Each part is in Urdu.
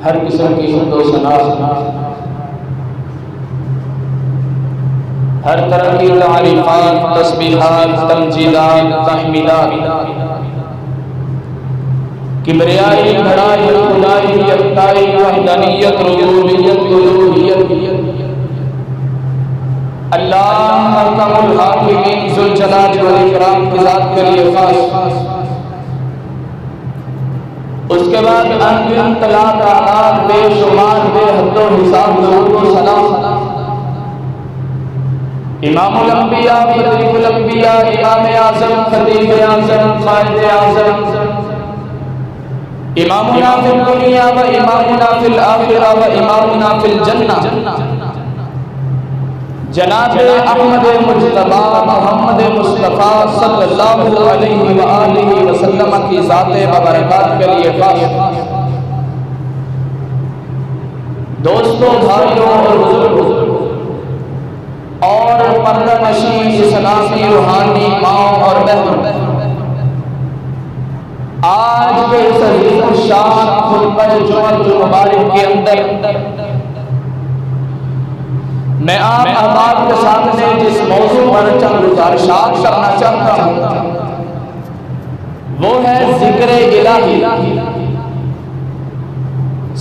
ہر قسم کی حمد و ثنا، ہر طرح کی تعریفات، تسبیحات، تمجیدات، تحمیدات، کبریائی، بڑائی، خدائی، یکتائی، وحدانیت، ربوبیت، الوہیت، اللہ محکم الحاکمین ذوالجلال والاکرام کی ذات کے لیے خاص۔ اس کے بعد انگنت لاکھ بے شمار بے حد و حساب درود و سلام امام الانبیاء، خاتم الانبیاء، امام اعظم، خطیب اعظم، قائد اعظم، امامنا فی الدنیا و امامنا فی الآخرہ و امامنا فی الجنہ، جناب احمد مجتبی محمد مصطفیٰ صلی اللہ علیہ وآلہ وسلم کی ذات مبارکات کے لیے خاص۔ دوستوں، بھائیوں اور بزرگوں اور پردہ نشین اسلامی روحانی ماں اور بہنوں، آج کے اس عظیم الشان خطبہ جمعہ مبارک کے اندر میں آپ احباب کے سامنے جس موضوع پر چند گزارشات کرنا چاہتا ہوں وہ ہے ذکر الہی۔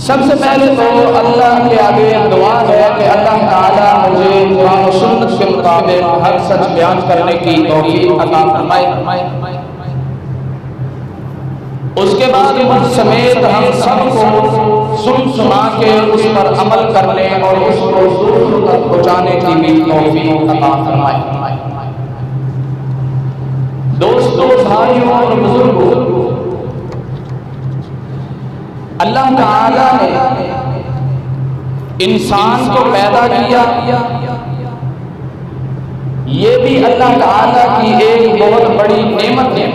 سب سے پہلے تو اللہ کے آگے دعا ہے کہ اللہ تعالیٰ مجھے قرآن و سنت کے مطابق حق سچ بیان کرنے کی توفیق عطا فرمائے۔ اس کے بعد مجھ سمیت ہم سب کو سنا کے اس پر عمل کرنے اور اس کو دوسروں تک پہنچانے کی بھی توفیق عطا فرمائے۔ دوستوں، بھائیوں اور بزرگوں، اللہ تعالیٰ نے انسان کو پیدا کیا، یہ بھی اللہ تعالیٰ کی ایک بہت بڑی نعمت ہے،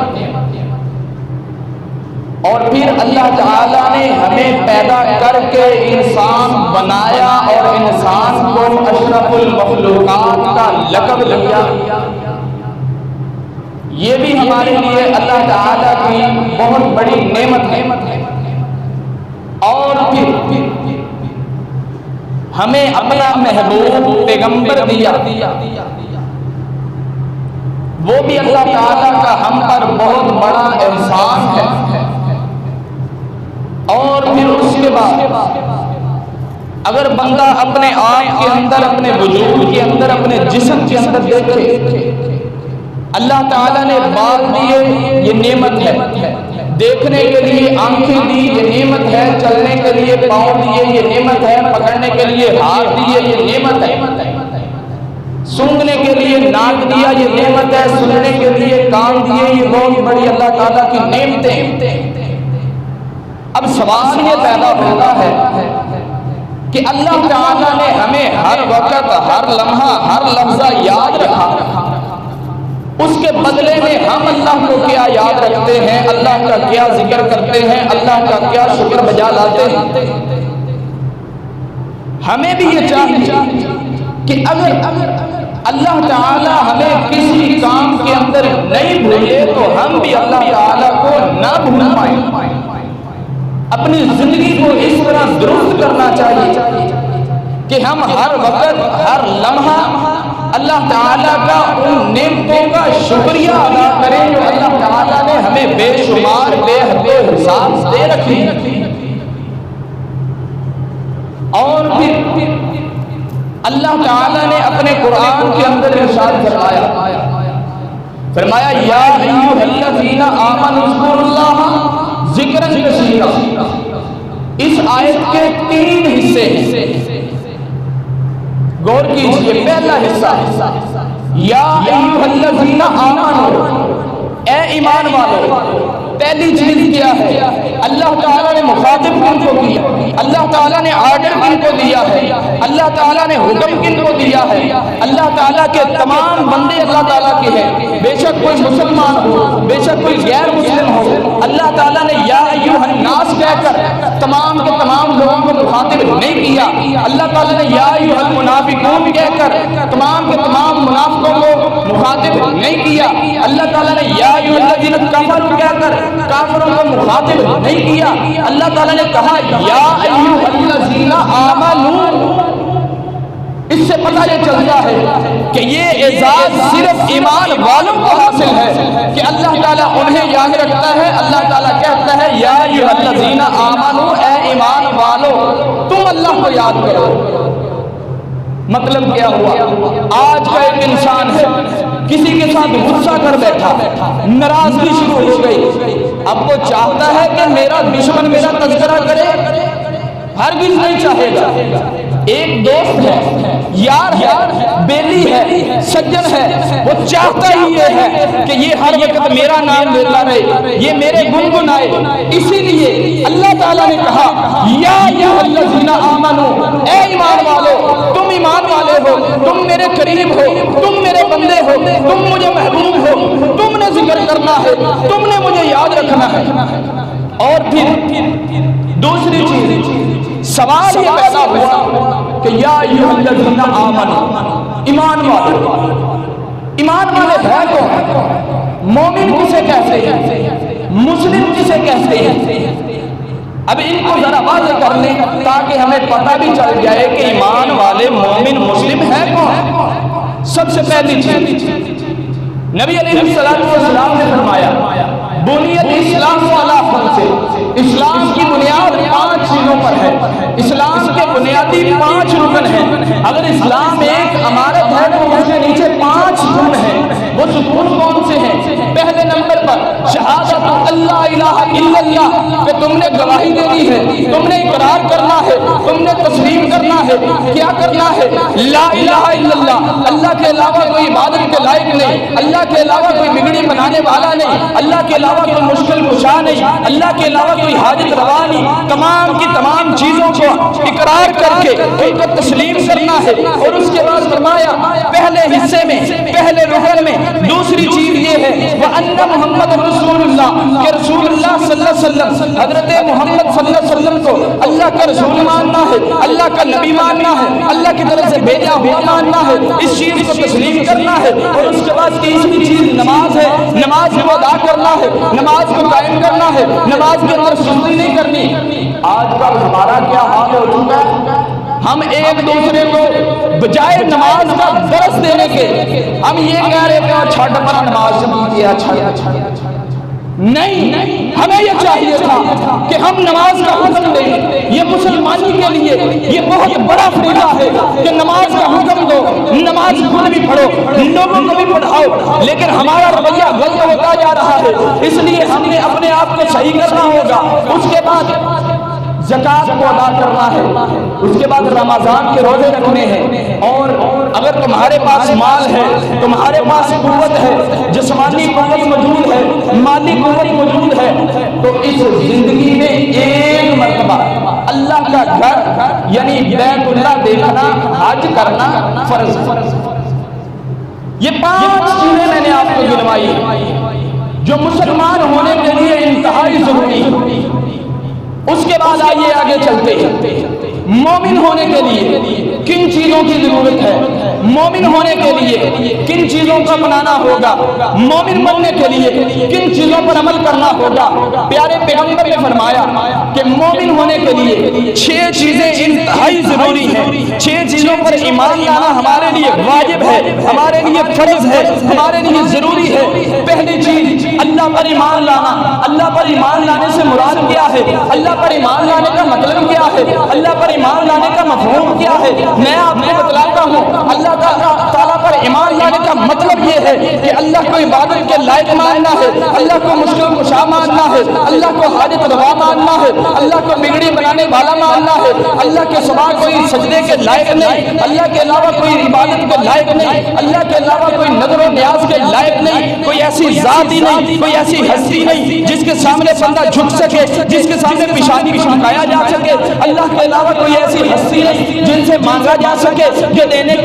اور پھر اللہ تعالیٰ نے ہمیں پیدا کر کے انسان بنایا اور انسان کو اشرف المخلوقات کا لقب دیا۔ یہ بھی ہمارے لیے اللہ تعالیٰ کی بہت بڑی نعمت ہے، اور پھر ہمیں اپنا محبوب پیغمبر دیا، وہ بھی اللہ تعالیٰ کا ہم پر بہت بڑا احسان ہے۔ اور پھر اس کے بعد اگر بندہ اپنے آپ کے اندر، اپنے وجود کے اندر، اپنے جسم کے اندر دیکھے، اللہ تعالیٰ نے بال دیے، یہ نعمت ہے، دیکھنے کے لیے آنکھیں دی، یہ نعمت ہے، چلنے کے لیے پاؤں دیے، یہ نعمت ہے، پکڑنے کے لیے ہاتھ دیے، یہ نعمت ہے، سونگھنے کے لیے ناک دیا، یہ نعمت ہے، سننے کے لیے کان دیے، یہ بہت بڑی اللہ تعالیٰ کی نعمتیں۔ اب سوال یہ پیدا ہوتا ہے کہ اللہ تعالیٰ نے ہمیں ہر وقت، ہر لمحہ، ہر لفظہ یاد رکھا، اس کے بدلے میں ہم اللہ کو کیا یاد رکھتے ہیں، اللہ کا کیا ذکر کرتے ہیں، اللہ کا کیا شکر بجا لاتے ہیں؟ ہمیں بھی یہ چاہیے کہ اگر اللہ تعالیٰ ہمیں کسی کام کے اندر نہیں بھولے تو ہم بھی اللہ تعالیٰ کو نہ بھول پائیں۔ اپنی زندگی کو اس طرح درست کرنا چاہیے کہ ہم ہر وقت، ہر لمحہ اللہ تعالیٰ کا ان نعمتوں کا شکریہ ادا کریں جو اللہ تعالیٰ نے ہمیں بے شمار بے حد حساب دے رکھی۔ اور پھر اللہ تعالیٰ نے اپنے قرآن کے اندر ارشاد فرمایا یا ایھا الذین آمنوا اذکروا اللہ ذکرًا کثیرا۔ اس آیت کے 3 حصے ہیں، غور کیجئے۔ پہلا حصہ یا ایھا الذین آمنوا، اے ایمان والو۔ پہلی چیز کیا ہے؟ اللہ تعالیٰ نے مخاطب کن کو کیا، اللہ تعالیٰ نے آرڈر کن کو دیا ہے، اللہ تعالیٰ نے حکم کن کو دیا ہے؟ اللہ تعالیٰ کے تمام بندے اللہ تعالیٰ کے ہیں، بے شک کوئی مسلمان ہو، بے شک کوئی غیر مسلم ہو۔ اللہ تعالیٰ نے یا ایھا الناس کہہ کر تمام کے تمام لوگوں کو مخاطب نہیں کیا۔ اللہ تعالیٰ نے یا ایھا المنافقون کہہ کر تمام کے تمام منافقوں کو مخاطب نہیں کیا۔ اللہ تعالیٰ نے یا ایھا الذین کفروا کہہ کر کر کافروں کو مخاطب نہیں کیا. اللہ تعالیٰ نے کہا یا ایھا الذین آمنوا. اس سے پتہ یہ چلتا ہے کہ یہ اعزاز صرف ایمان والوں کو حاصل ہے کہ اللہ تعالیٰ انہیں یاد رکھتا ہے. اللہ تعالیٰ کہتا ہے یا ایھا الذین آمنوا، اے ایمان والو تم اللہ کو یاد کرو. مطلب کیا ہوا؟ آج کا ایک انسان ہے، کسی کے ساتھ غصہ کر بیٹھا، ناراضگی شروع ہو گئی، اب وہ چاہتا ہے کہ میرا دشمن میرا تذکرہ کرے؟ ہرگز نہیں چاہے گا. ایک دوست ہے، یار ہے، بیلی ہے، سجن ہے، وہ چاہتا ہی یہ ہے کہ یہ ہر وقت میرا نام لیتا رہے، یہ میرے گنگنائے. اسی لیے اللہ تعالیٰ نے کہا یا ایھا الذین آمنوا، اے ایمان والو تم ایمان والے ہو، تم میرے قریب ہو، تم میرے بندے ہو، تم مجھے محبوب ہو، تم نے ذکر کرنا ہے، تم نے مجھے یاد رکھنا ہے. اور پھر دوسری چیز سوال یہ پیدا ہوا کہ یا ایھا الذین آمنوا، ایمان والے. ایمان والے ہے کون؟ مومن کسے کہتے ہیں؟ مسلم کسے کہتے ہیں؟ اب ان کو ذرا واضح کر لیں تاکہ ہمیں پتہ بھی چل جائے کہ ایمان والے مومن مسلم ہے کون. سب سے پہلی چیز نبی علیہ السلام نے فرمایا بنی الاسلام علی خمس. اسلام کی بنیاد 5 چیزوں پر ہے. اسلام کے بنیادی 5 رکن ہیں. اگر اسلام ایک عمارت ہے تو اس کے نیچے 5 ستون ہیں. وہ ستون کون سے ہیں؟ پہلے نمبر پر شہادت اللہ الہ الا اللہ، کہ تم نے گواہی دینی ہے، تم نے اقرار کرنا ہے، تم نے تسلیم کرنا ہے. کیا کرنا ہے؟ لا الہ الا اللہ، اللہ کے علاوہ کوئی عبادت کے لائق نہیں، اللہ کے علاوہ کوئی بگڑی بنانے والا نہیں، اللہ کے علاوہ کوئی مشکل کشا نہیں، اللہ کے علاوہ کوئی حاجت روا نہیں. تمام کی تمام چیزوں کو اقرار کر کے ان کو تسلیم کرنا ہے. اور اس کے بعد فرمایا پہلے حصے میں، پہلے رکن میں دوسری چیز یہ ہے وَأَنَّ محمد رسول اللہ، کہ رسول اللہ صلی اللہ علیہ وسلم، حضرت محمد صلی اللہ علیہ وسلم کو اللہ کا رسول ماننا ہے، اللہ کا نبی ماننا ہے، اللہ کی طرف سے بھیجا ہوا ماننا ہے. اس چیز کو تسلیم کرنا ہے. اور اس کے بعد تیسری چیز نماز ہے. نماز کو ادا کرنا ہے، نماز کو قائم کرنا ہے، نماز کے اندر سستی نہیں کرنی. آج کل ہمارا کیا حال ہو چکا ہے؟ ہم ایک دوسرے کو بجائے نماز کا درس دینے کے ہم یہ کہہ رہے کہ چھٹ پر نماز کیا. نہیں، ہمیں یہ چاہیے تھا کہ ہم نماز کا حکم دیں. یہ مسلمانی کے لیے یہ بہت بڑا فریضہ ہے کہ نماز کا حکم دو. نماز خود بھی پڑھو، لوگوں کو بھی پڑھاؤ. لیکن ہمارا رویہ غلط ہوتا جا رہا ہے. اس لیے ہم نے اپنے آپ کو صحیح کرنا ہوگا. اس کے بعد زکوٰۃ کو ادا کرنا ہے. اس کے بعد رمضان کے روزے رکھنے ہیں. اور اگر تمہارے پاس مال ہے، تمہارے پاس قوت ہے، جسمانی قوت موجود ہے، مالی قوت موجود ہے، تو اس زندگی میں ایک مرتبہ اللہ کا گھر یعنی بیت اللہ دیکھنا، حج کرنا فرض ہے. یہ 5 چیزیں میں نے آپ کو گنوائی جو مسلمان ہونے کے لیے انتہائی ضروری ہے. اس کے بعد آئیے آگے چلتے ہیں. مومن ہونے کے لیے کن چیزوں کی ضرورت ہے؟ مومن ہونے کے لیے کن چیزوں کو اپنانا ہوگا؟ مومن بننے کے لیے کن چیزوں پر عمل کرنا ہوگا؟ پیارے پیغمبر نے فرمایا کہ مومن ہونے کے لیے 6 چیزیں انتہائی ضروری ہیں. 6 چیزوں پر ایمان لانا ہمارے لیے واجب ہے، ہمارے لیے فرض ہے، ہمارے لیے ضروری ہے. پہلی چیز اللہ پر ایمان لانا. اللہ پر ایمان لانے سے مراد کیا ہے؟ اللہ پر ایمان لانے کا مطلب کیا ہے؟ اللہ پر ایمان لانے کا مفہوم کیا ہے؟ میں آپ کو بتلاتا ہوں. اللہ تعالیٰ پر ایمان لانے کا مطلب یہ ہے کہ اللہ کو عبادت کے لائق ماننا ہے، اللہ کو مشکل کشا ماننا ہے، اللہ کو حاجت روا ماننا ہے، اللہ کو بگڑی بنانے والا ماننا ہے، اللہ کے سوا کوئی سجدے کے لائق نہیں، اللہ کے علاوہ کوئی عبادت کے لائق نہیں، اللہ کے علاوہ کوئی نظر و نیاز کے لائق نہیں، کوئی ایسی ذات ہی نہیں، کوئی ایسی ہستی نہیں جس کے سامنے بندہ جھک سکے، جس کے سامنے پیشانی جھکایا جا سکے. اللہ کے علاوہ کوئی ایسی ہستی نہیں جن سے مانگا جا سکے، جو دینے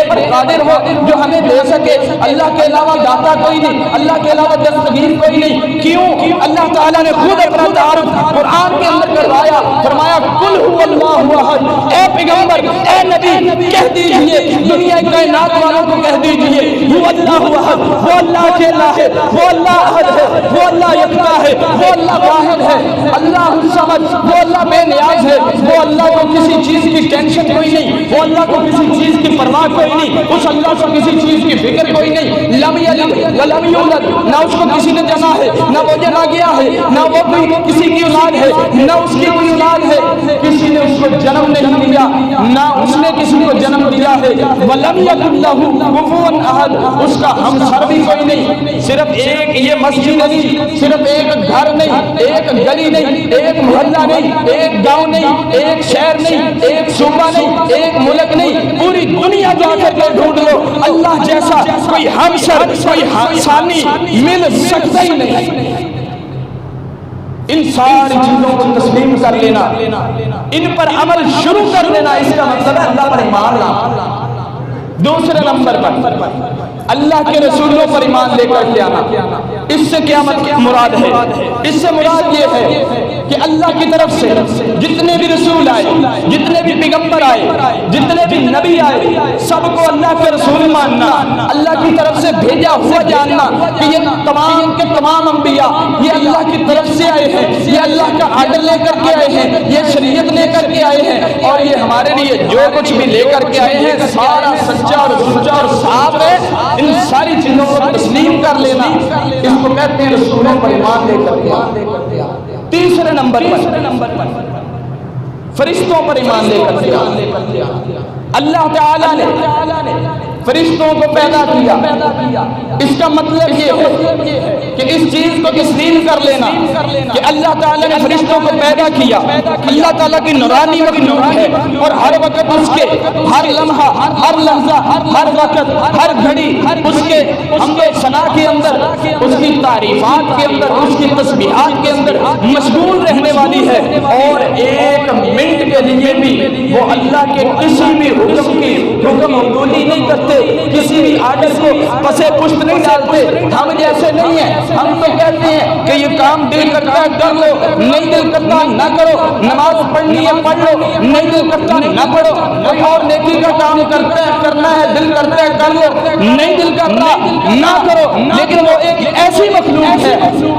پر قادر ہو. جو ہمیں دے سکے. اللہ کے علاوہ داتا کوئی نہیں, اللہ کے علاوہ دستگیر کوئی نہیں. کیوں؟ اللہ تعالیٰ نے خود اپنا تعارف قرآن کے اندر کروایا, فرمایا قل هو اللہ احد. اے پیغمبر, اے نبی, کہہ دیجئے دنیا کائنات والوں کو کہہ دیجئے هو اللہ احد, وہ اللہ اکیلا ہے, وہ اللہ احد ہے, وہ اللہ یکتا ہے, وہ اللہ واحد ہے. اللہ الصمد, وہ اللہ بے نیاز ہے, وہ اللہ کو کسی چیز کی ٹینشن کوئی نہیں, وہ اللہ کو کسی چیز کی پرواہ کوئی نہیں, اس اللہ کو کسی چیز کی فکر کوئی نہیں. لم یلد ولم یولد, نہ اس کو کسی نے جنا ہے, نہ وہ جنا گیا ہے, نہ وہ کوئی کسی کی اولاد ہے, نہ اس کی کوئی اولاد ہے, کسی نے اس کو جنم نہیں دیا, نہ اس نے کسی کو جنم دیا ہے. ولم یکن لہ کفوا احد, اس کا ہمسر بھی کوئی نہیں. صرف ایک یہ مسجد نہیں, صرف ایک گھر نہیں, ایک گلی نہیں, ایک محلہ نہیں, ایک گاؤں نہیں, ایک شہر نہیں, ایک صوبہ نہیں, ایک ملک نہیں, پوری دنیا جا کر کے ڈھونڈ لو, اللہ جیسا کوئی ہمسر, کوئی ثانی مل سکتا ہی نہیں. ان ساری چیزوں کو تسلیم کر لینا, ان پر عمل شروع کر دینا, اس کا مطلب ہے اللہ پر ایمان لانا. دوسرے نمبر پر اللہ کے رسولوں پر ایمان لے کر کے آنا. اس سے قیامت کی مراد ہے, اس سے مراد یہ ہے کہ اللہ کی طرف سے جتنے بھی رسول آئے, جتنے بھی پیغمبر آئے, جتنے بھی نبی آئے, سب کو اللہ کے رسول ماننا, اللہ کی طرف سے بھیجا ہوا جاننا کہ یہ تمام کے تمام انبیاء یہ اللہ کی طرف سے آئے ہیں, یہ اللہ کا آرڈر لے کر کے آئے ہیں, یہ شریعت لے کر کے آئے ہیں, اور یہ ہمارے لیے جو کچھ بھی لے کر کے آئے ہیں سارا سچا اور سچا اور صاف ہے. ان ساری چیزوں کو تسلیم کر لینا, اس کو کہتے ہیں رسولوں پر ایمان لے کر کے. تیسرے نمبر پر فرشتوں پر ایمان لے کر کے. اللہ تعالیٰ نے فرشتوں کو پیدا کیا, اس کا مطلب یہ ہے کہ اس چیز کو تسلیم کر لینا کہ اللہ تعالیٰ نے فرشتوں کو پیدا کیا. اللہ تعالیٰ کی نورانی مخلوق ہے, اور ہر وقت اس کے ہر لمحہ, ہر لحظہ, ہر وقت, ہر گھڑی اس کے حمد و ثنا کے اندر, اس کی تعریفات کے اندر, اس کی تسبیحات کے اندر مشغول رہنے والی ہے. اور ایک منٹ کے لیے بھی وہ اللہ کے کسی بھی حکم کی حکم عبولی نہیں کرتے, کسی بھی آرڈر کو پسے پشت نہیں ڈالتے. ہم جیسے نہیں ہیں, ہم تو کہتے ہیں کہ یہ کام دل کرتا ہے کر لو, نہیں دل کرتا نہ کرو, نماز پڑھنی ہے پڑھ لو, نہیں دل کرتا نہ پڑھو, کوئی اور نیکی کا کام کرنا ہے دل کرتا ہے کر لو, نہیں دل کرتا نہ کرو. لیکن وہ ایک ایسی مخلوق ہے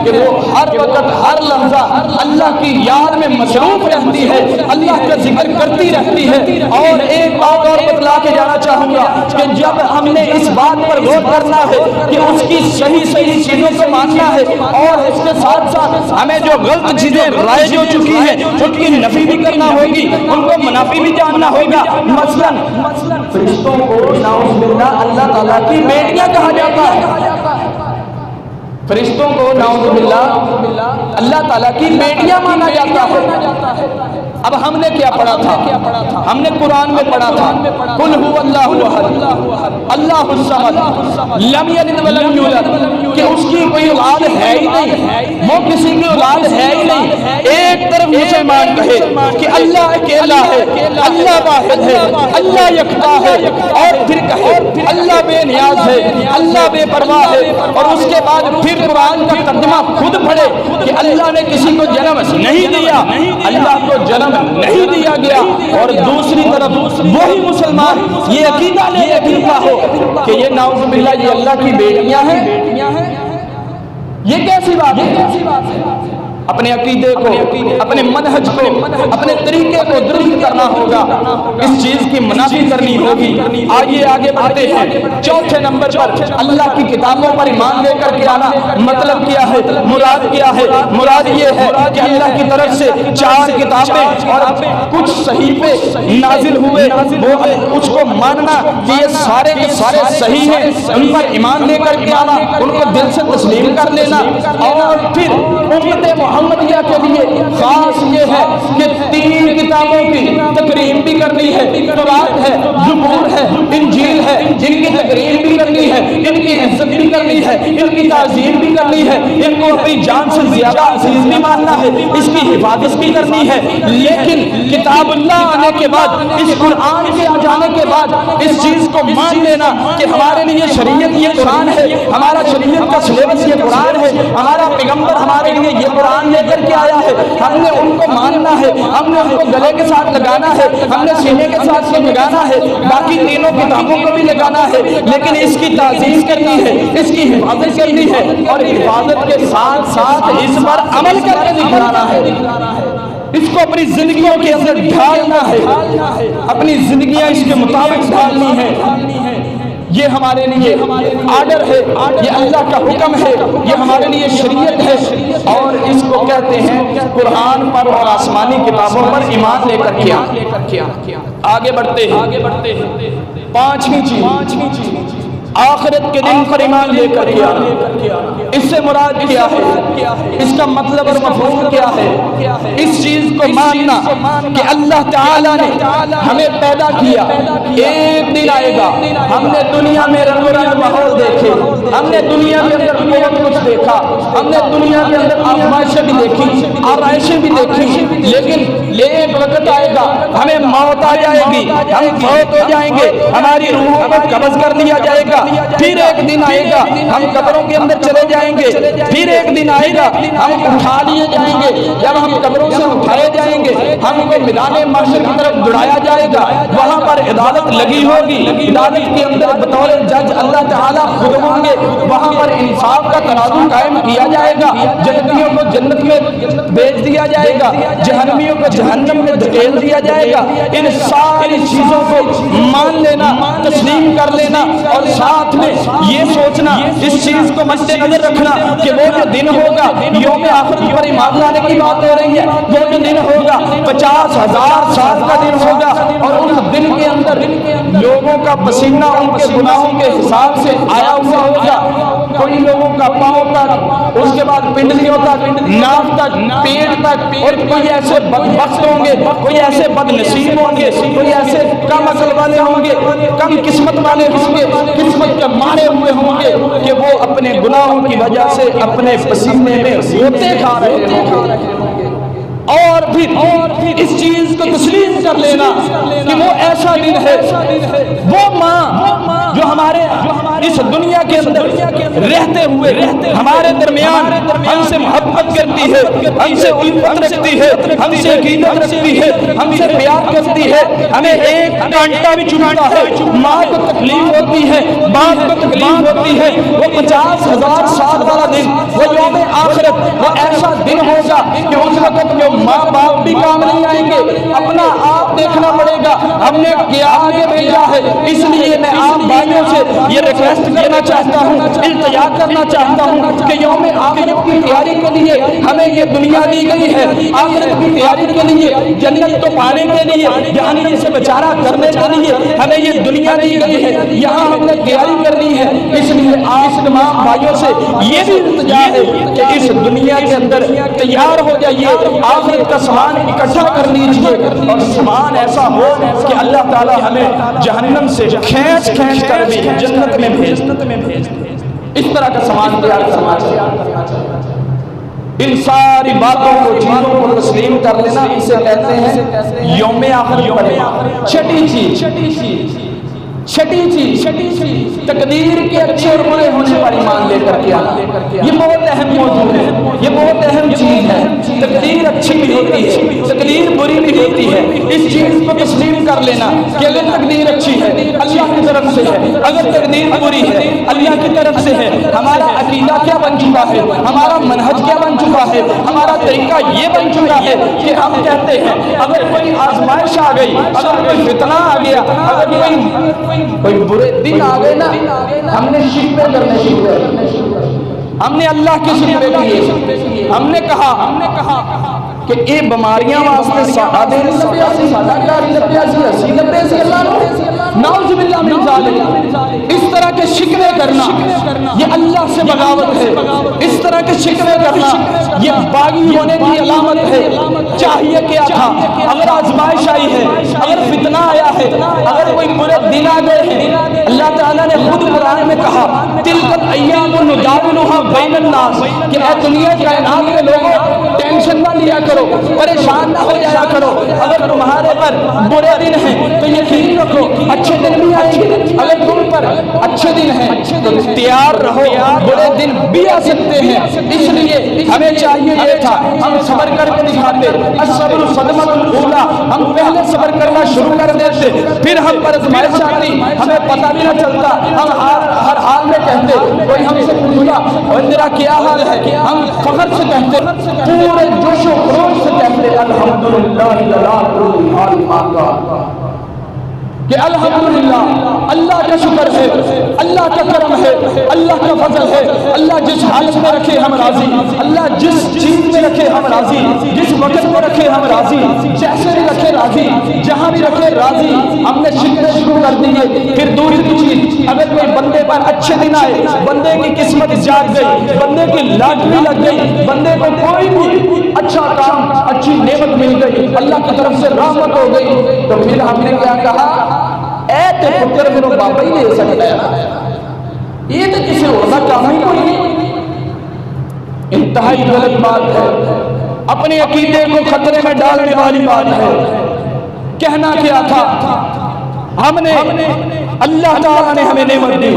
کہ وہ ہر وقت ہر لحظہ اللہ کی یاد میں مصروف رہتی ہے, اللہ کا ذکر کرتی رہتی ہے. اور ایک بات اور بتلا کے جانا چاہوں گا کہ جب ہم نے اس بات پر غور کرنا ہے کہ اس کی صحیح چیزوں کو ماننا ہے, اور اس کے ساتھ ساتھ ہمیں جو غلط چیزیں رائج ہو چکی ہیں ان کی نفی بھی کرنا ہوگی, ان کو منافی بھی جاننا ہوگا. مثلا فرشتوں کو نعوذ باللہ اللہ تعالیٰ کی بیٹیاں کہا جاتا ہے. فرشتوں کو نعوذ باللہ اللہ تعالیٰ کی بیٹیاں مانا جاتا ہے. اب ہم نے کیا پڑھا تھا؟ ہم نے قرآن میں پڑھا تھا قل هو اللہ احد اللہ الصمد لم یلد ولم یولد, کہ اس کی کوئی اولاد ہے ہی نہیں, وہ کسی کی اولاد ہے ہی نہیں. ایک طرف مسلمان کہے کہ اللہ اکیلا ہے, اللہ واحد ہے, اللہ یکتا ہے, اور پھر کہے اللہ بے نیاز ہے, اللہ بے پرواہ ہے, اور اس کے بعد پھر قرآن کا ترجمہ خود پڑھے کہ اللہ نے کسی کو جنم نہیں دیا, اللہ کو جنم نہیں دیا گیا. اور دوسری طرف وہی مسلمان یہ عقیدہ لے عقیدہ ہو کہ یہ نعوذ باللہ یہ اللہ کی بیٹیاں ہیں. یہ کیسی بات ہے؟ اپنے عقیدے کو, اپنے منہج کو, اپنے طریقے کو درست کرنا ہوگا, اس چیز کی منافی کرنی ہوگی. آئیے آگے بڑھتے ہیں. چوتھے نمبر پر اللہ کی کتابوں پر ایمان لے کر کے آنا. مطلب کیا ہے, مراد کیا ہے؟ مراد یہ ہے کہ اللہ کی طرف سے 4 کتابیں اور کچھ صحیفے نازل ہوئے, وہ اس کو ماننا کہ یہ سارے کے سارے صحیح ہیں, ان پر ایمان لے کر کے آنا, ان کو دل سے تسلیم کر لینا. اور پھر امت محمدیہ کے لیے خاص یہ ہے کہ 3 کتابوں کی تقریب بھی کرنی ہے، تورات ہے، زبور ہے، انجیل ہے، جن کی تقریب بھی کرنی ہے، ان کی عزت بھی کرنی ہے، ان کی تعظیم بھی کرنی ہے، ان کو اپنی جان سے زیادہ عزیز بھی ماننا ہے، اس کی حفاظت بھی کرنی ہے۔ لیکن کتاب اللہ آنے کے بعد، اس قرآن کے آ جانے کے بعد اس چیز کو مان لینا کہ ہمارے لیے شریعت یہ قرآن ہے، ہمارا شریعت کا سلیبس یہ قرآن ہے، ہمارا پیغمبر ہمارے لیے یہ قرآن لے کر کے آیا ہے، ہم نے ان کو ماننا ہے، ہم نے ان کو گلے کے ساتھ لگانا ہے، ہم نے سینے کے ساتھ لگانا ہے، باقی تینوں کتابوں کو بھی لگانا ہے، لیکن اس کی تعظیم کرنی ہے، اس کی حفاظت کرنی ہے، اور حفاظت کے ساتھ ساتھ اس پر عمل کر کے دکھانا ہے، اس کو اپنی زندگیوں کے اندر ڈھالنا ہے، اپنی زندگیاں اس کے مطابق ڈھالنی ہے۔ یہ ہمارے لیے آرڈر ہے، یہ اللہ کا حکم ہے، یہ ہمارے لیے شریعت ہے، اور اس کو کہتے ہیں قرآن پر اور آسمانی کتابوں پر ایمان لے کر کیا۔ آگے بڑھتے ہیں، 5ویں چیز آخرت کے دن پر ایمان لے کر کیا۔ اس سے مراد کیا ہے؟ اس کا مطلب اور مفہوم کیا ہے؟ اس چیز کو ماننا کہ اللہ تعالیٰ نے ہمیں پیدا کیا، ایک دن آئے گا، ہم نے دنیا میں رنگ و رنگ ماحول دیکھے، ہم نے دنیا کے اندر بہت کچھ دیکھا، ہم نے دنیا کے اندر آزمائشیں بھی دیکھی، آرائشیں بھی دیکھی، لیکن ایک وقت آئے گا ہمیں موت آ جائے گی، ہم فوت ہو جائیں گے، ہماری روحوں کو قبض کر لیا جائے گا، پھر ایک دن آئے گا ہم قبروں کے اندر چلے جائیں گے، پھر ایک دن آئے گا ہم اٹھا لیے جائیں گے، جب ہم قبروں سے اٹھائے جائیں گے ہم کو میدان محشر کی طرف دوڑایا جائے گا، وہاں پر عدالت لگی ہوگی، عدالت کے اندر بطور جج اللہ تعالیٰ خود ہوں گے، وہاں پر انصاف کا ترازو قائم کیا جائے گا، جنتیوں کو جنت میں بھیج دیا جائے گا، جہنمیوں کو جہنم میں دھکیل دیا جائے گا۔ ان ساری چیزوں کو مان لینا، تسلیم کر لینا، اور ساتھ میں یہ سوچنا، اس چیز کو مد نظر رکھنا کہ وہ جو دن ہوگا، یوم آخرت پر ایمان لانے کی بات ہو رہی ہے، وہ جو دن ہوگا 50,000 سال کا دن ہوگا، اور اس دن کے اندر لوگوں کا پسینہ ان کے گناہوں کے حساب سے آیا ہوا ہوگا، کوئی لوگوں کا پاؤں تک، اس کے بعد پنڈلیوں تک، ناف تک، پیٹ تک، اور کوئی ایسے بدبخت ہوں گے، کوئی ایسے بد نصیب ہوں گے، کوئی ایسے کم عقل والے ہوں گے، کم قسمت والے ہوں گے، قسمت کے مارے ہوئے ہوں گے کہ وہ اپنے گناہوں کی وجہ سے اپنے پسینے میں غوطے کھا رہے ہوں گے۔ اور پھر اس چیز کو تسلیم کر لینا کہ وہ ایسا دن ہے، وہ ماں جو ہمارے اس دنیا کے اندر رہتے ہوئے ہمارے درمیان ہم سے محبت کرتی ہے، ہم سے الفت رکھتی ہے، ہم سے عقیدت رکھتی ہے، ہم سے پیار کرتی ہے، ہمیں ایک کانٹا بھی چبھتا ہے، ماں کو تکلیف ہوتی ہے، باپ کو تکلیف ہوتی ہے، وہ 50,000 سال والا دن، وہ یوم آخرت، وہ ایسا دن ہوگا کہ اس وقت جو ماں باپ بھی کام نہیں آئیں گے، اپنا آپ دیکھنا پڑے گا، ہم نے کیا آگے بھیجا ہے۔ اس لیے میں آپ بھائیوں سے یہ ریکویسٹ کرنا چاہتا ہوں، التجا کرنا چاہتا ہوں کہ یوم آخرت کی تیاری کے لیے ہمیں یہ دنیا دی گئی ہے، آخرت کی تیاری کے لیے، جنت کو پانے کے لیے، جہنم سے بچارہ کرنے کے لیے ہمیں یہ دنیا دی گئی ہے، یہاں ہم نے تیاری کرنی ہے۔ اس لیے آپ تمام بھائیوں سے یہ بھی التجا ہے کہ اس دنیا کے اندر تیار ہو جائیے، آخرت کا سامان اکٹھا کر لیجئے، اور سامان ایسا ہو کہ اللہ تعالی ہمیں جہنم سے کھینچ کر بھی جنت میں بھیج دے۔ اس طرح کا سامان تیار کرنا چاہیے۔ ان ساری باتوں کو، چیزوں کو تسلیم کر لینا، اسے کہتے ہیں یوم آخرت پر ایمان۔ چھٹی چیز تقدیر کے اچھے اور برے ہونے پر ایمان لے کر کے آنا۔ یہ بہت اہم موضوع ہے، یہ بہت اہم چیز ہے۔ تقدیر اچھی بھی ہوتی ہے، تقدیر بری بھی ہوتی ہے، اس چیز کو تسلیم کر لینا کہ اگر تقدیر اچھی ہے اللہ کی طرف سے ہے، اگر تقدیر بری ہے اللہ کی طرف سے ہے۔ ہمارا عقیدہ کیا بن چکا ہے، ہمارا منہج کیا بن چکا ہے، ہمارا طریقہ یہ بن چکا ہے کہ ہم کہتے ہیں اگر کوئی آزمائش آ گئی، اگر کوئی فتنہ آ گیا، اگر کوئی برے دن آ گئے نا، ہم نے شکوے کرنے شروع کر، ہم نے اللہ کے شکوے کیے، ہم نے کہا کہ اے بیماریاں واسطے سادے لبیا سی، نعوذ باللہ من ذالک۔ اس طرح طرح کے شکوے کرنا یہ اللہ سے بغاوت ہے، اس طرح کے شکوے کرنا یہ باغی ہونے کی علامت ہے۔ چاہیے کیا تھا؟ اگر آزمائش آئی ہے، اگر فتنہ آیا ہے، اگر کوئی برے دن آ گئے ہیں، اللہ تعالیٰ نے خود قرآن میں کہا تِلْكَ الْأَيَّامُ نُدَاوِلُهَا بَيْنَ النَّاسِ کہ اے دنیا کائنات کے لوگوں ٹینشن نہ لیا کرو، پریشان نہ ہو جایا کرو۔ اگر تمہارے پر برے دن ہیں تو یقین رکھو اچھے دن بھی آئیں گے، اگر تم پر اچھے دن ہیں تو تیار رہو، برے دن بھی آ سکتے ہیں۔ اس لیے ہمیں چاہیے یہ تھا ہم صبر کر کے دکھاتے، الصبر صدمۃ الاولیٰ، ہم پہلے صبر کرنا شروع کر دیتے، پھر ہم پر آزمائش آتی ہمیں پتہ بھی نہ چلتا، ہم ہر حال میں کہتے، کوئی ہم سے پوچھتا اور تیرا کیا حال ہے، ہم فخر سے کہتے، پورے جوش و خروش سے کہتے الحمدللہ لا کل حال مانگا کہ الحمدللہ اللہ کا شکر ہے، اللہ کا کرم ہے، اللہ کا فضل ہے، اللہ جس حالت میں رکھے ہم راضی، اللہ جس چیز میں رکھے ہم راضی، جس وقت میں رکھے ہم راضی، جیسے بھی رکھے راضی، جہاں بھی رکھے راضی۔ ہم نے شکر شروع کر دیے۔ پھر دوسری چیز، اگر کوئی بندے پر اچھے دن آئے، بندے کی قسمت جاگ گئی، بندے کی لاٹری لگ گئی، بندے کو کوئی بھی اچھا کام اچھی نعمت مل گئی، اللہ کی طرف سے رحمت ہو گئی، تو پھر ہم نے کیا کہا اے تے پتر میرے بابا ہی لے سکتا ہے، یہ تو کسی اور کا کام ہی کوئی نہیں۔ انتہائی غلط بات ہے، اپنے عقیدے کو خطرے میں ڈالنے والی بات ہے۔ کہنا کیا تھا؟ ہم نے اللہ تعالیٰ نے ہمیں نعمت دی،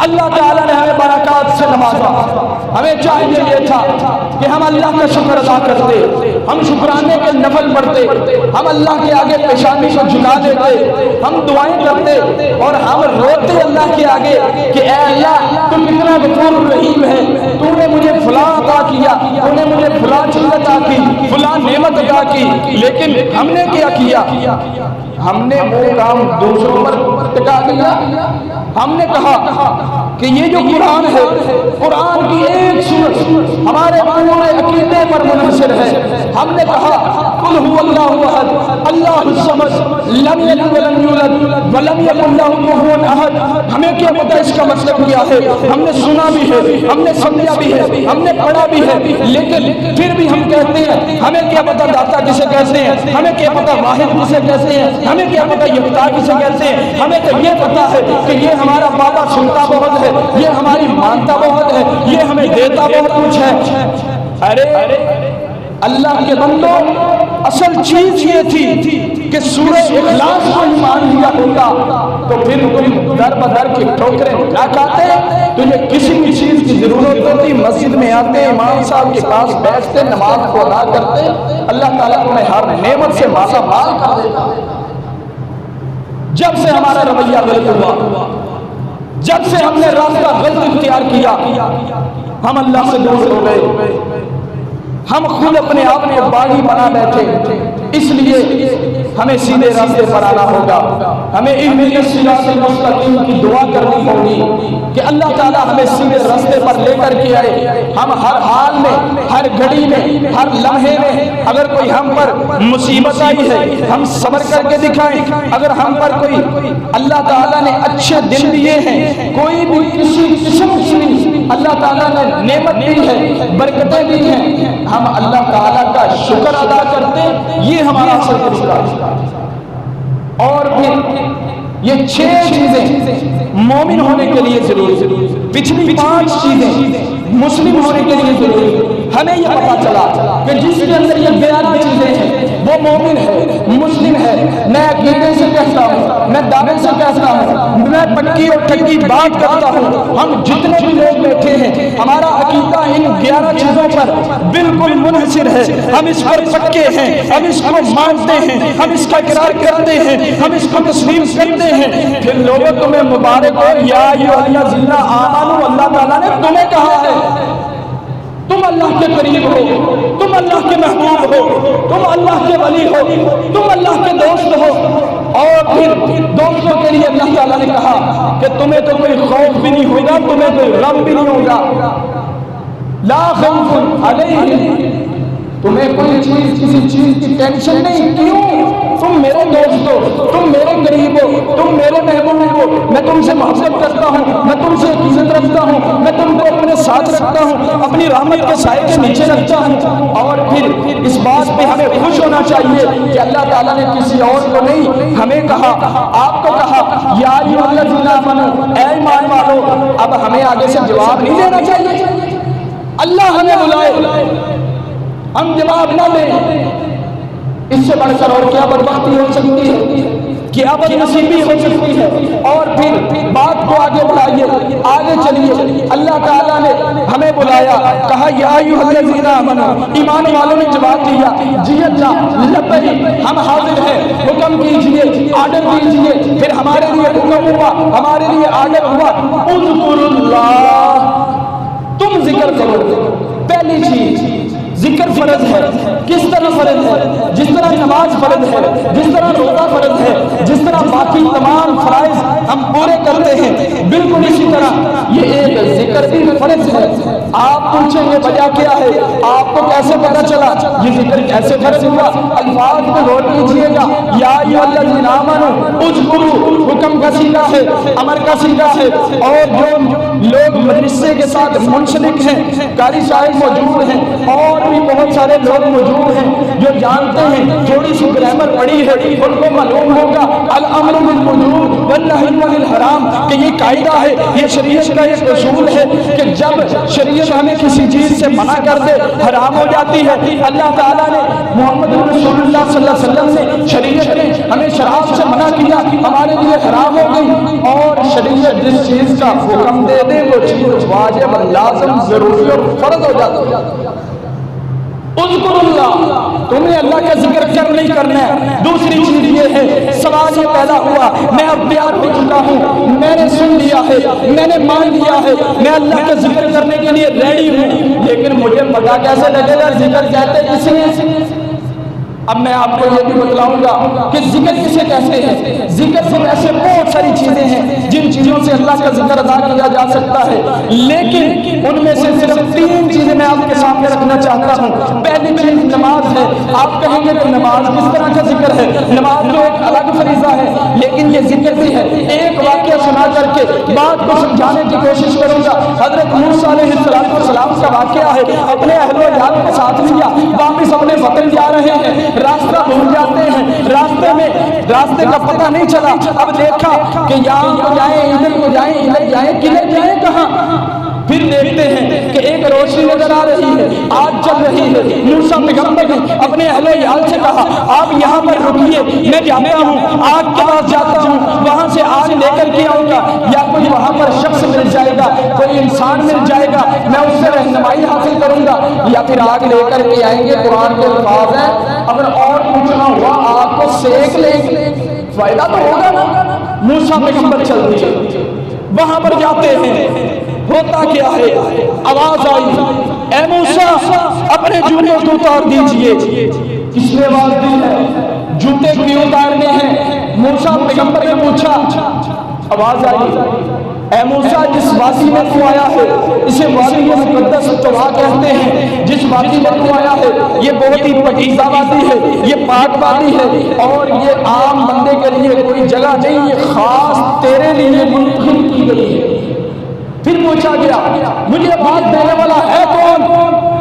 اللہ تعالیٰ نے ہمیں برکات سے نوازا، ہمیں چاہیے یہ تھا کہ ہم اللہ کا شکر ادا کرتے، ہم شکرانے کے نفل پڑھتے، ہم اللہ کے آگے پیشانی کو جھکا دیتے، ہم دعائیں کرتے اور ہم روتے اللہ کے آگے کہ اے اللہ تو کتنا غفور رحیم ہے، تو نے مجھے فلاں عطا کیا، تو نے مجھے فلاں چیز عطا کی، فلاں نعمت عطا کی، لیکن ہم نے کیا کیا؟ ہم نے وہ کام دوسروں پر ٹکا دیا۔ ہم نے کہا کہ یہ جو قرآن ہے، قرآن کی ایک سورت ہمارے پورے عقیدے پر منحصر ہے۔ ہم نے کہا قل هو اللہ احد اللہ الصمد لم یلد ولم یولد ولم یکن لہ کفوا احد۔ ہمیں کیا پتہ اس کا مطلب کیا ہے؟ ہم نے سنا بھی ہے، ہم نے سمجھا بھی ہے، ہم نے پڑھا بھی ہے، لیکن پھر بھی ہم کہتے ہیں ہمیں کیا پتہ داتا کسے کہتے ہیں، ہمیں کیا پتہ واحد کسے کہتے ہیں، ہمیں کیا پتہ یکتا کسے کہتے ہیں۔ ہمیں تو یہ پتہ ہے کہ یہ ہمارا بابا سنتا بہت ہے، یہ ہماری مانتا بہت ہے، یہ ہمیں دیتا بہت کچھ ہے۔ ارے اللہ کے بندو، اصل چیز یہ تھی کہ سورہ اخلاص کو ایمان لیا ہوگا تو پھر تم در بدر کی ٹھوکریں نہ کھاتے، تجھے کسی بھی چیز کی ضرورت ہوتی مسجد میں آتے، امام صاحب کے پاس بیٹھتے، نماز کو ادا کرتے، اللہ تعالیٰ تمہیں ہر نعمت سے مالا مال کر دیتا۔ جب سے ہمارا رویہ غلط ہوا، جب سے ہم نے راستہ غلط اختیار کیا، ہم اللہ سے دور ہو گئے، ہم خود اپنے آپ کو باغی بنا بیٹھے۔ اس لیے ہمیں سیدھے راستے پر آنا ہوگا، ہمیں اہدنا الصراط المستقیم کی دعا کرنی ہوگی کہ اللہ تعالیٰ ہمیں سیدھے راستے پر لے کر کے آئے۔ ہم ہر حال میں، ہر گھڑی میں، ہر لمحے میں اگر کوئی ہم پر مصیبت آئی ہے ہم صبر کر کے دکھائیں، اگر ہم پر کوئی اللہ تعالیٰ نے اچھے دن دیے ہیں، کوئی بھی کسی قسم کی اللہ تعالیٰ نے نعمت دی ہے، برکتیں دی ہیں، ہم اللہ تعالیٰ کا شکر ادا کرتے، یہ ہمارا اصل طریقہ ہے۔ اور پھر یہ 6 چیزیں مومن ہونے کے لیے ضروری، پچھلی 5 چیزیں مسلم ہونے کے لیے ضروری۔ ہمیں یہ پتا چلا کہ جس کے اندر یہ 11 چیزیں ہیں وہ مومن ہے، مسلم ہے۔ میں عقیدے سے کہتا ہوں، میں دعوے سے کہتا ہوں، میں پکی اور ٹھکی بات کرتا ہوں، ہم جتنے بھی لوگ بیٹھے ہیں ہمارا عقیدہ ان 11 چیزوں پر بالکل منحصر ہے، ہم اس پر پکے ہیں، ہم اس کو مانتے ہیں، ہم اس کا اقرار کرتے ہیں، ہم اس کو تسلیم کرتے ہیں۔ پھر لوگوں تمہیں مبارک ہو، یا ایھا الذین آمنوا، اللہ تعالیٰ نے تمہیں کہا ہے تم اللہ کے قریب ہو، تم اللہ کے محبوب ہو، تم اللہ کے ولی ہو، تم اللہ کے دوست ہو۔ اور پھر دوستوں کے لیے اللہ تعالیٰ نے کہا کہ تمہیں تو کوئی خوف بھی نہیں ہوگا، تمہیں کوئی غم بھی نہیں ہوگا، لا خوف علیہم، تمہیں کوئی چیز کسی چیز کی ٹینشن نہیں۔ کیوں؟ تم میرے دوست ہو، تم میرے قریب ہو، تم میرے محبوب ہو، میں تم سے محبت کرتا ہوں، میں تم سے عقیدت رکھتا ہوں، میں تم کو اپنے ساتھ رکھتا ہوں، اپنی رحمت کے سائے کے نیچے رکھتا ہوں۔ اور پھر اس بات پہ ہمیں خوش ہونا چاہیے کہ اللہ تعالیٰ نے کسی اور کو نہیں ہمیں کہا، آپ کو کہا یا ایھا الذین آمنوا، اے ایمان والو۔ اب ہمیں آگے سے جواب نہیں دینا چاہیے، اللہ ہمیں بلائے ہم جواب نہ دیں، اس سے بڑھ کر اور کیا بدبختی ہو سکتی ہے، کیا بدنصیبی ہو سکتی ہے۔ اور پھر بات کو آگے بڑھائیے، آگے چلیے۔ اللہ تعالیٰ نے ہمیں بلایا، کہا یا ایھا الذین آمنوا، ایمان والوں نے جواب دیا جی اللہ لبیک، ہم حاضر ہیں، حکم کیجئے، آرڈر دیجئے۔ پھر ہمارے لیے حکم ہوا، ہمارے لیے آرڈر ہوا، اذکروا اللہ، تم ذکر کرو۔ پہلی چیز ذکر فرض ہے۔ کس طرح فرض ہے؟ جس طرح نماز فرض ہے، جس طرح روزہ فرض ہے، جس طرح باقی تمام فرائض ہم پورے کرتے ہیں، بالکل اسی طرح یہ ایک ذکر بھی فرض ہے۔ آپ پوچھیں گے وجہ کیا ہے، آپ کو کیسے پتہ چلا یہ ذکر کیسے فرض ہوا؟ الفاظ کو غور کیجئے گا، یا ایھا الذین آمنوا اذکروا، حکم کا صیغہ ہے، امر کا صیغہ ہے۔ اور جو لوگ مدرسے کے ساتھ منسلک ہیں، قاری صاحب موجود ہیں اور بھی بہت سارے لوگ موجود ہیں جو جانتے ہیں، تھوڑی سی گرامر پڑھی ہے، ان کو معلوم ہوگا الامر بالوجوب والنہی عن الحرام، کہ یہ قاعدہ ہے، یہ شریعت کا ایک اصول ہے کہ جب شریعت ہمیں کسی چیز سے منع کر دے حرام ہو جاتی ہے۔ اللہ تعالیٰ نے محمد رسول اللہ صلی اللہ علیہ وسلم نے شریعت نے ہمیں شراب سے منع کیا، ہمارے لیے حرام ہو گئی۔ اور شریعت جس چیز کا حکم دے دے وہ چیز واجب، لازم، ضروری اور فرض ہو جاتی ہے۔ اذکر اللہ، تمہیں اللہ کا ذکر کر نہیں کرنا ہے۔ دوسری چیز یہ ہے، سوال یہ پیدا ہوا، میں اب تیار ہو چکا ہوں، میں نے سن لیا ہے، میں نے مان لیا ہے، میں اللہ کا ذکر کرنے کے لیے ریڈی ہوں، لیکن مجھے پتہ کیسے لگے گا ذکر کہتے کسی نے؟ اب میں آپ کو یہ بھی بتلاؤں گا کہ ذکر کسے کہتے ہیں۔ ذکر سے ایسے بہت ساری چیزیں ہیں جن چیزوں سے اللہ کا ذکر ادا کیا جا سکتا ہے، لیکن ان میں سے صرف 3 چیزیں میں آپ کے سامنے رکھنا چاہتا ہوں۔ پہلی چیز نماز ہے۔ آپ کہیں گے کہ نماز کس طرح کا ذکر ہے؟ نماز جو ایک الگ فریضہ ہے لیکن یہ ذکر بھی ہے۔ ایک واقعہ سنا کر کے بات کو سمجھانے کی کوشش کروں گا۔ حضرت موسیٰ علیہ السلام کا واقعہ ہے، اپنے اہل و عیال کے ساتھ لیا، واپس اپنے وطن جا رہے ہیں، راستہ بھول جاتے ہیں، راستے کا پتہ نہیں چلا۔ اب دیکھا کہ یہاں کو جائیں، ادھر کو جائیں، ادھر جائیں، کدھر جائیں، کہاں؟ پھر دیکھتے ہیں کہ ایک روشنی نظر آ رہی ہے، آگ چل رہی ہے۔ موسیٰ پیغمبر نے اپنے اہل عیال سے کہا آپ یہاں پر رکیے، میں جاتا ہوں، آگ کے پاس جاتا ہوں، وہاں سے آگ لے کر کے آؤں گا، یا کوئی وہاں پر شخص مل جائے گا، کوئی انسان مل جائے گا، میں اس سے رہنمائی حاصل کروں گا، یا پھر آگ لے کر کے آئیں گے۔ قرآن کے الفاظ ہیں اگر اور پوچھنا ہوا آگ کو سیک لیں گے، فائدہ تو ہوگا نا۔ موسیٰ پیغمبر چل دیے، وہاں پر جاتے ہیں، ہوتا کیا ہے؟ آواز آئی اے موسیٰ اپنے جوتے کو اتار دیجئے۔ کس نے آواز دی ہے؟ جوتے کیوں اتارنے ہیں؟ موسیٰ پیغمبر نے پوچھا، آواز آئی اے موسیٰ جس وادی میں تو آیا ہے اسے وادی مقدس طوا کہتے ہیں، جس وادی میں تو آیا ہے یہ بہت ہی پاکیزہ وادی ہے، یہ پاک وادی ہے، اور یہ عام بندے کے لیے کوئی جگہ نہیں، یہ خاص تیرے لیے منتخب کی گئی ہے۔ پھر پوچھا گیا مجھے بات دینے والا ہے کون؟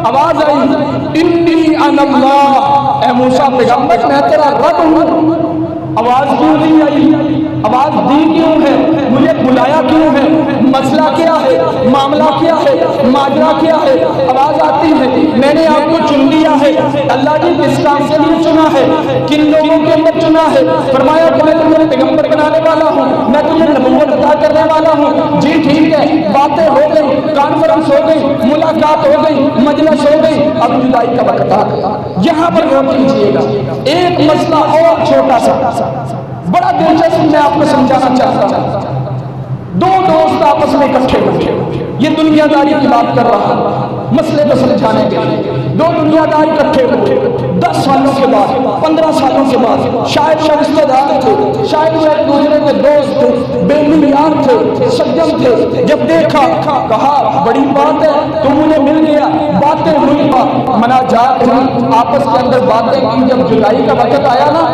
آواز آئی انی انا اللہ، اے موسیٰ پیغمبر میں تیرا رب ہوں۔ آواز کیوں نہیں آئی؟ آواز دی کیوں ہے؟ مجھے بلایا کیوں ہے؟ مسئلہ کیا ہے؟ معاملہ کیا ہے؟ ماجرا کیا ہے؟ آواز آتی ہے میں نے آپ کو چن لیا ہے۔ اللہ جی کس کام کے لیے چنا ہے؟ کن لوگوں کے اندر چنا ہے؟ فرمایا کہ میں تمہیں پیغمبر بنانے والا ہوں، میں تمہیں نبوت عطا کرنے والا ہوں۔ جی ٹھیک ہے، باتیں ہو گئی، کانفرنس ہو گئی، ملاقات ہو گئی، مجلس ہو گئی، اب جدائی کا وقت آ گیا۔ یہاں پر غور کیجیے گا، ایک مسئلہ اور چھوٹا سا بڑا دلچسپ میں آپ کو سمجھانا چاہتا ہوں۔ 2 دوست آپس میں اکٹھے ہوئے، یہ دنیا داری کی بات کر رہا ہوں مسئلے کو سمجھانے کے لیے۔ 2 دنیا دار اکٹھے ہوئے، 10 سالوں کے بعد، 15 سالوں کے بعد، شاید وہ رشتے دار تھے، شاید وہ ایک دوسرے کے دوست تھے، بے یار تھے، سجن تھے۔ جب دیکھا کہا بڑی بات ہے تم مجھے مل گیا، باتیں ہوئی، مناجات ہوئی، آپس کے اندر باتیں کی۔ جب جدائی کا وقت آیا نا،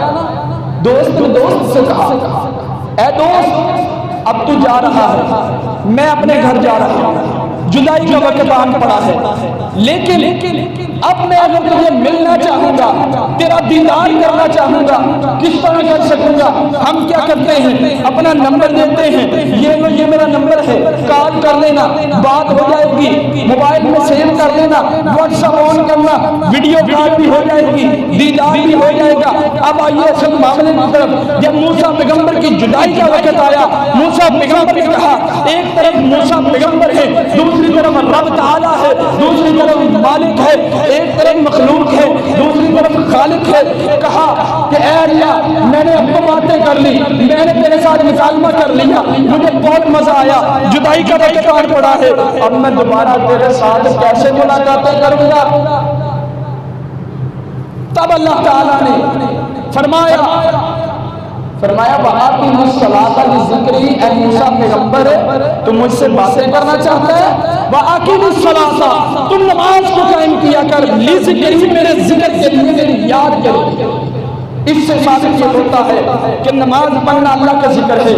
دوست نے دوست سے کہا اے دوست اب تو جا رہا ہے، میں اپنے گھر جا رہا ہوں، جدائی کا وقت آن پڑا ہے، لیکن اب میں اگر تجھے ملنا چاہوں گا، تیرا دیدار کرنا چاہوں گا، کس طرح کر سکوں گا؟ ہم کیا کرتے ہیں، اپنا نمبر دیتے ہیں، یہ میرا نمبر ہے، کال کر لینا، بات ہو جائے گی، موبائل میں سیو کر لینا، واٹس ایپ آن کرنا، ویڈیو کال بھی ہو جائے گی، دیدار بھی ہو جائے گا۔ اب آئیے اصل معاملے کی طرف۔ جب موسیٰ پیغمبر کی جدائی کا وقت آیا، موسیٰ پیغمبر نے کہا، ایک طرف موسیٰ پیغمبر ہے، دوسری طرف رب تعالیٰ ہے، دوسری طرف مالک ہے، ایک طرف مخلوق ہے، دوسری طرف خالق ہے۔ کہا کہ اے اللہ، میں نے اب تو باتیں کر لی، میں نے تیرے ساتھ مکالمہ کر لیا، مجھے بہت مزہ آیا، جدائی کا وقت آن پڑا ہے، اب میں دوبارہ تیرے ساتھ کیسے ملاقاتیں کروں گا؟ تب اللہ تعالیٰ نے فرمایا وَآقِمُ الصَّلَاةَ لِذِكْرِي، اے موسیٰ پیغمبر تم مجھ سے باتیں کرنا چاہتا ہے، وَآقِمُ الصَّلَاةَ، تم نماز کو قائم کیا کر، لِذِكْرِي، میرے ذکر کے لیے، میری یاد کے لیے۔ اس سے ثابت یہ ہوتا ہے کہ نماز پڑھنا اللہ کا ذکر ہے،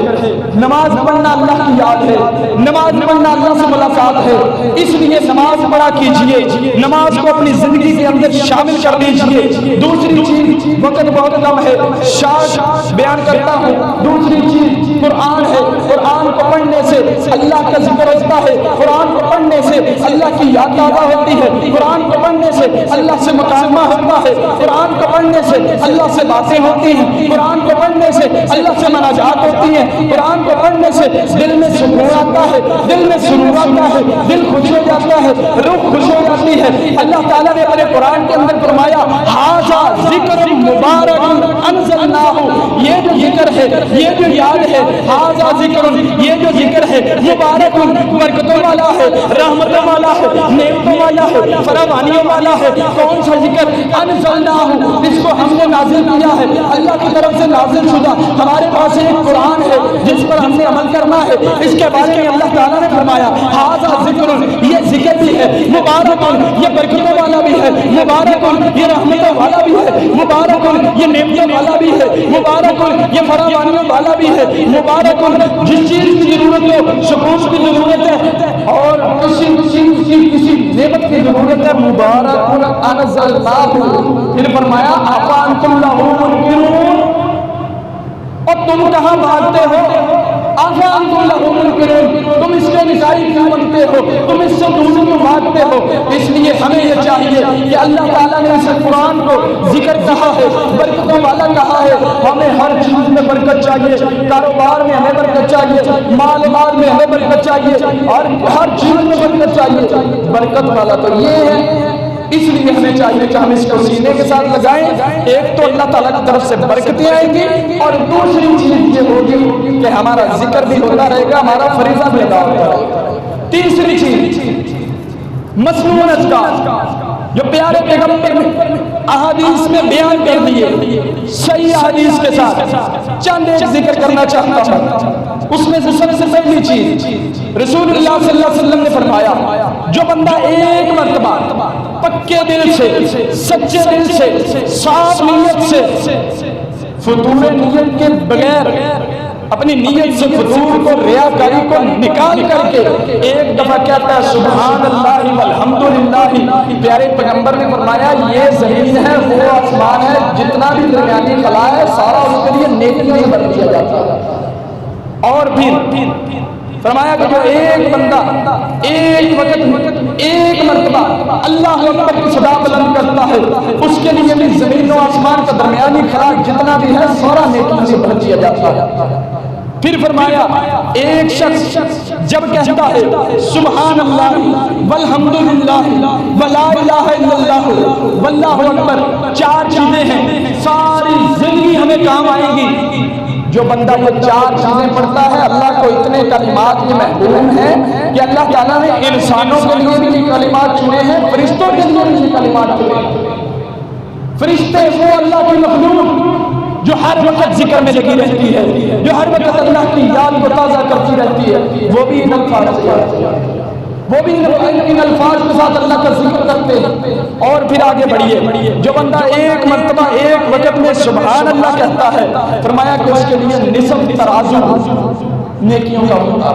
نماز پڑھنا اللہ کی یاد ہے، نماز پڑھنا اللہ سے ملاقات ہے۔ اس لیے نماز پڑھا کیجئے، نماز کو اپنی زندگی کے اندر شامل کر دیجئے۔ دوسری چیز، وقت بہت کم ہے، شارٹ بیان کرتا ہوں۔ دوسری چیز قرآن ہے، قرآن کو پڑھنے سے اللہ کا ذکر ہوتا ہے، قرآن کو پڑھنے سے اللہ کی یاد تازہ ہوتی ہے، قرآن کو پڑھنے سے اللہ سے مکالمہ ہوتا ہے، قرآن کو پڑھنے سے اللہ سے باتیں ہوتی ہیں، قرآن کو پڑھنے سے اللہ سے مناجات ہوتی ہیں، قرآن کو پڑھنے سے دل میں سکون آتا ہے، دل میں سرور آتا ہے، دل خوش ہو جاتا ہے، روح خوش ہو جاتی ہے۔ اللہ تعالیٰ نے اپنے قرآن کے اندر فرمایا ھذا ذکر مبارک انزلناہ، یہ جو ذکر ہے، یہ جو یاد ہے، ھذا ذکر، یہ جو ذکر ہے، مبارک، برکتوں والا ہے، رحمتوں والا ہے، نعمتوں والا ہے، فراوانیوں والا ہے۔ کون سا ذکر؟ انزلناہ، اس کو ہم نے نازل کیا ہے، اللہ کی طرف سے نازل شدہ۔ ہمارے پاس ایک قرآن ہے جس پر ہم نے عمل کرنا ہے۔ اس کے بارے میں اللہ تعالیٰ نے فرمایا ھذا ذکر، یہ ذکر بھی ہے، مبارک، یہ برکتوں والا بھی ہے، مبارک، یہ رحمتوں والا بھی ہے، مبارک، یہ نعمتوں والا بھی ہے، مبارک، یہ فراوانیوں والا بھی ہے، مبارک، جس چیز کی ضرورت ہو، سکون کی ضرورت ہے اور کسی نعمت کی ضرورت ہے، مبارک انزلناہ۔ پھر فرمایا افانتم لہ منکرون، اور تم کہاں بھاگتے ہو؟ افانتم لہ منکرون، تم اس کے نکائی کیوں بنتے ہو؟ تم اس سے دور کیوں بھاگتے ہو؟ اس لیے ہمیں یہ چاہیے کہ اللہ تعالیٰ نے اس قرآن کو ذکر کہا ہے، برکتوں والا کہا ہے، ہمیں ہر چیز میں برکت چاہیے، کاروبار میں ہمیں برکت چاہیے، مال میں ہمیں برکت چاہیے، اور ہر چیز میں برکت چاہیے۔ برکت والا تو یہ ہے، اس لیے ہمیں چاہیے کہ ہم اس کو سینے کے ساتھ لگائیں۔ ایک تو اللہ تعالیٰ کی طرف سے برکتیں آئیں گی، اور دوسری چیز یہ ہوگی کہ ہمارا ذکر بھی ہوتا رہے گا، ہمارا فریضہ بھی ادا ہوتا رہے گا۔ تیسری چیز مسنون اذکار، جو پیارے پیغمبر نے احادیث میں بیان کر دیے، صحیح احادیث کے ساتھ چند ایک ذکر کرنا چاہتا ہوں۔ اس میں سے سب سے پہلی چیز رسول اللہ صلی اللہ علیہ وسلم نے فرمایا، جو بندہ ایک مرتبہ پکے دل سے، سچے دل سے، صاف نیت سے، فضول نیت کے بغیر، اپنی نیت سے فضول کو، ریاکاری کو نکال کر کے ایک دفعہ کہتا ہے سبحان اللہ والحمدللہ، پیارے پیغمبر نے فرمایا یہ زمین ہے، وہ آسمان ہے، جتنا بھی درمیانی خلا ہے سارا اس کے لیے نیکی میں بن دیا جاتا ہے۔ اور پھر فرمایا کہ جو ایک بندہ ایک وقت ایک مرتبہ اللہ اکبر کی صدا بلند کرتا ہے، اس کے لیے بھی زمین و آسمان کا درمیانی خلا جتنا بھی ہے سارا نیکی میں بن دیا جاتا ہے۔ پھر فرمایا ایک شخص جب کہتا ہے سبحان اللہ والحمدللہ ولا الہ الا اللہ واللہ اکبر، چار چیزیں ہیں ساری زندگی ہمیں کام آئیں گی۔ جو بندہ یہ چار چیزیں پڑھتا ہے، اللہ کو اتنے کلمات یہ محبوب ہیں کہ اللہ تعالیٰ نے انسانوں کے لیے بھی یہ کلمات چنے ہیں، فرشتوں کے لیے بھی یہ کلمات چنے ہیں۔ فرشتے وہ اللہ کی مخلوق جو ہر وقت ذکر میں لگی رہتی ہے، جو ہر وقت اللہ کی یاد کو تازہ کرتی رہتی ہے، وہ بھی ان الفاظ سے کرتی ہے، وہ بھی ان الفاظ کے ساتھ اللہ کا ذکر کرتے ہیں۔ اور پھر آگے بڑھیے، جو بندہ ایک مرتبہ ایک وقت میں سبحان اللہ کہتا ہے، فرمایا کہ اس کے لیے نصف ترازو، نیکیوں کا ہوتا۔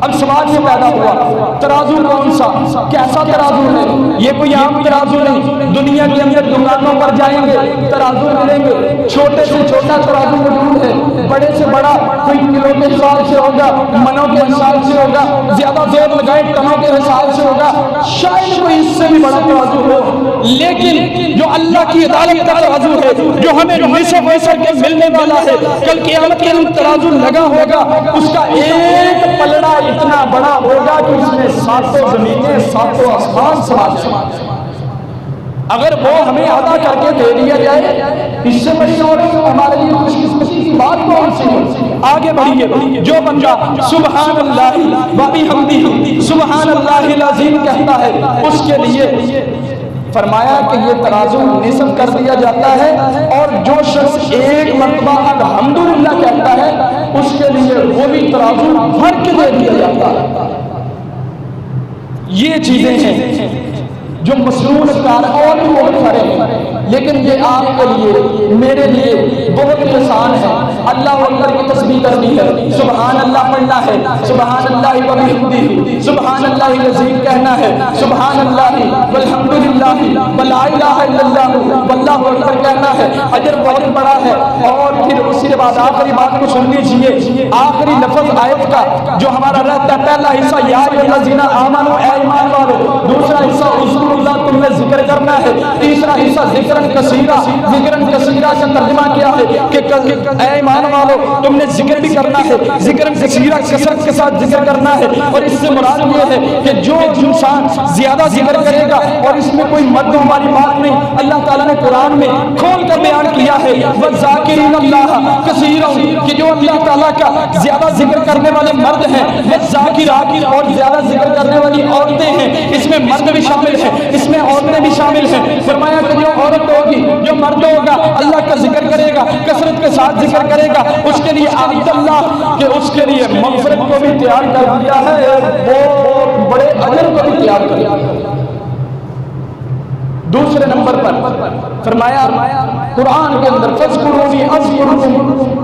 اب سوال یہ پیدا ہوا ترازو کون سا، کیسا ترازو ہے؟ یہ کوئی عام ترازو نہیں، دنیا کے اندر دکانوں پر جائیں گے ترازو ملیں گے، چھوٹے سے چھوٹا ترازو موجود ہے، بڑے سے بڑا کوئی کلو کے حساب سے ہوگا، منوں کے حساب سے ہوگا، زیادہ زور لگائے ٹنوں کے حساب سے ہوگا، شاید کوئی اس سے بھی بڑا ترازو ہو، لیکن جو اللہ کی عدالت کا ترازو ہے، جو ہمیں نصف ویسر کے ملنے والا ہے، کل قیامت کے دن ترازو لگا ہوگا، اس کا ایک پلڑا اتنا بڑا ہوگا کہ اس میں ساتوں زمینیں ساتوں آسمان سماج ہیں۔ اگر وہ ہمیں ادا کر کے دے دیا جائے، اس سے بڑی اور ہمارے لیے خوش قسمتی کی بات کون سی ہے؟ آگے بڑھیے، جو بندہ سبحان اللہ و بحمدہ سبحان اللہ العظیم کہتا ہے، اس کے لیے فرمایا کہ یہ ترازو نصب کر دیا جاتا ہے، اور جو شخص ایک مرتبہ الحمدللہ کہتا ہے اس کے لیے وہ بھی ترازو بھر کے دے دیا جاتا ہے۔ یہ چیزیں ہیں جو مسنون کار اور بھی بہت سارے ہیں، لیکن یہ آپ کے لیے میرے لیے بہت آسان ہے۔ اللہ اکبر کی تسبیح کرنی ہے، سبحان اللہ پڑھنا ہے، سبحان اللہ و بحمدہ سبحان اللہ العظیم کہنا ہے، سبحان اللہ والحمدللہ ولا الہ الا اللہ واللہ اکبر کہنا ہے، اجر بہت بڑا ہے۔ اور پھر اسی کے بعد آخری بات کو سن لیجیے، آخری لفظ آیت کا جو ہمارا رہتا ہے، پہلا حصہ یا الذین آمنوا اے ایمان والو، دوسرا حصہ اذکروا اللہ تم نے ذکر کرنا ہے، تیسرا حصہ ذکرن کثیرہ۔ ذکرن کثیرہ کا ترجمہ کیا ہے کہ اے ایمان والو تم نے ذکر بھی کرنا ہے، ذکرن کثیرہ کثرت کے ساتھ ذکر کرنا ہے، اور اس سے مراد یہ ہے کہ جو انسان زیادہ ذکر کرے گا، اور اس میں کوئی مد ہماری بات نہیں، اللہ تعالیٰ نے قرآن میں کھول کر بیان کیا ہے وَالذَّاكِرِينَ اللَّهَ كَثِيرًا، کہ جو اللہ تعالیٰ کا زیادہ ذکر کرنے والے مرد ہیں، وَالذَّاكِرَاتِ اور زیادہ ذکر کرنے والی عورتیں ہیں، اس میں مرد بھی شامل ہیں، اس میں عورتیں بھی شامل ہیں۔ فرمایا کہ جو عورت ہوگی، جو مرد ہوگا، اللہ کا ذکر کرے گا، کثرت کے ساتھ ذکر کرے گا، اس کے لیے عبد اللہ کہ اس کے لیے مغفرت کو بھی تیار کر دیا ہے، وہ بڑے اجر کو بھی تیار کر دیا ہے۔ دوسرے نمبر پر فرمایا قرآن کے اندر فَاذْكُرُونِي أَذْكُرْكُمْ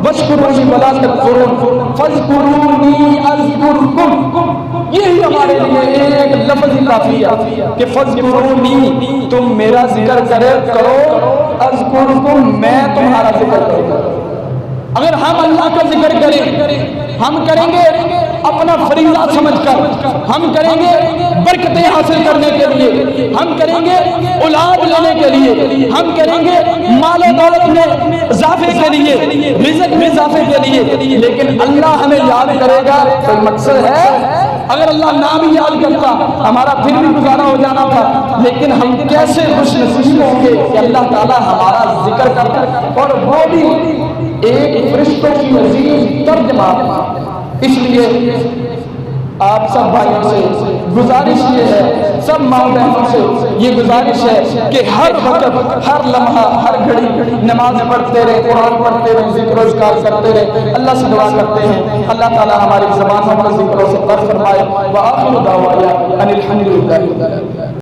وَاشْكُرُونِي وَلَا تَكْفُرُونَ، فَاذْكُرُونِي أَذْكُرْكُمْ، یہی ہمارے لیے ایک لفظ کافی ہے کہ فَاذْكُرُونِي تم میرا ذکر کرو، أَذْكُرْكُمْ میں تمہارا ذکر کروں۔ اگر ہم اللہ کا ذکر کریں، ہم کریں گے اپنا فریضہ سمجھ کر، ہم کریں گے برکتیں حاصل کرنے کے لیے، ہم کریں گے اولاد لینے کے لیے، ہم کریں گے مال و دولت میں اضافے کے لیے، رزق میں اضافے کے لیے، لیکن اللہ ہمیں یاد کرے گا تو مقصد ہے۔ اگر اللہ نہ بھی یاد کرتا ہمارا پھر بھی گزارا ہو جانا تھا، لیکن ہم کیسے خوش نصیب ہوں گے کہ اللہ تعالیٰ ہمارا ذکر کرتا، اور وہ بھی ایک فرشتوں کی عظیم ترجمہ۔ اس لیے آپ سب بھائیوں سے گزارش یہ ہے، سب ماں بہنوں سے یہ گزارش ہے کہ ہر وقت، ہر لمحہ، ہر گھڑی نماز پڑھتے رہے، قرآن پڑھتے رہے، ذکر و اذکار کرتے رہے۔ اللہ سے دعا کرتے ہیں اللہ تعالیٰ ہماری زبانوں پر ذکر و اذکار فرمائے۔ وآخر دعوانا ان الحمد للہ۔